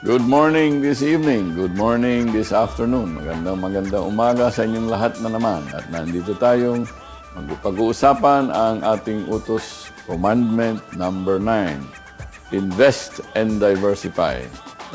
Good morning this evening. Good morning this afternoon. Magandang umaga sa inyong lahat na naman. At nandito tayong pag-uusapan ang ating utos, Commandment number 9. Invest and diversify.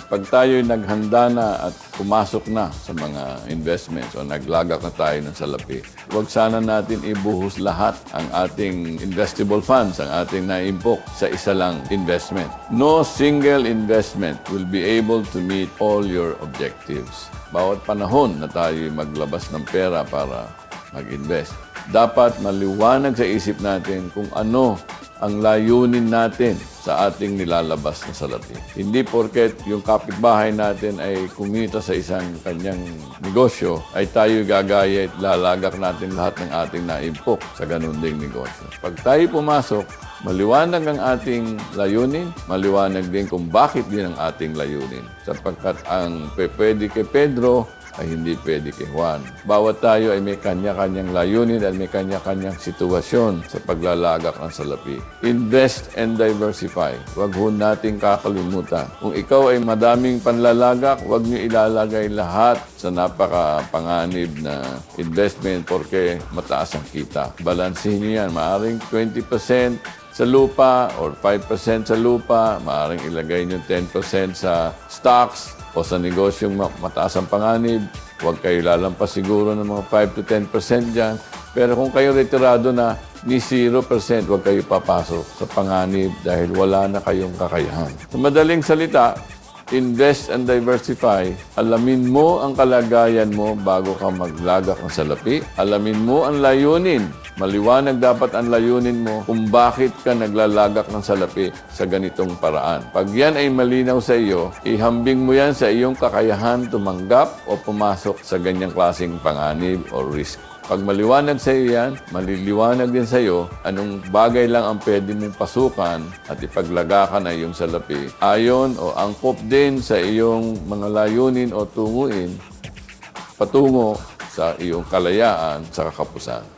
Pag tayo'y naghanda na at pumasok na sa mga investments o naglagak na tayo ng salapi, huwag sana natin ibuhos lahat ang ating investable funds, ang ating naimpok sa isa lang investment. No single investment will be able to meet all your objectives. Bawat panahon na tayo'y maglabas ng pera para mag-invest, dapat maliwanag sa isip natin kung ano ang layunin natin sa ating nilalabas na salapi. Hindi porket yung kapitbahay natin ay kumita sa isang kanyang negosyo, ay tayo gagaya at lalagak natin lahat ng ating naimpok sa ganun ding negosyo. Pag tayo pumasok, maliwanag ang ating layunin, maliwanag din kung bakit din ang ating layunin. Sapagkat ang pwede kay Pedro ay hindi pwede kay Juan. Bawat tayo ay may kanya-kanyang layunin at may kanya-kanyang sitwasyon sa paglalagak ng salapi. Invest and diversify. Huwag ho nating kakalimutan. Kung ikaw ay madaming panlalagak, huwag niyo ilalagay lahat sa napaka-panganib na investment porque mataas ang kita. Balansin niyo yan. Maaring 20% sa lupa or 5% sa lupa, maaaring ilagay nyo 10% sa stocks o sa negosyong mataas ang panganib. Huwag kayo lalampas siguro ng mga 5 to 10% dyan. Pero kung kayo retirado na, ni 0%, huwag kayo papasok sa panganib dahil wala na kayong kakayahan. Sa madaling salita, invest and diversify. Alamin mo ang kalagayan mo bago ka maglagak ng salapi. Alamin mo ang layunin. Maliwanag dapat ang layunin mo kung bakit ka naglalagak ng salapi sa ganitong paraan. Pag yan ay malinaw sa iyo, ihambing mo yan sa iyong kakayahan tumanggap o pumasok sa ganyang klaseng panganib o risk. Pag maliwanag sa iyo yan, maliliwanag din sa iyo anong bagay lang ang pwede mong pasukan at ipaglagakan na iyong salapi. Ayon o angkop din sa iyong mga layunin o tunguin patungo sa iyong kalayaan sa kakapusan.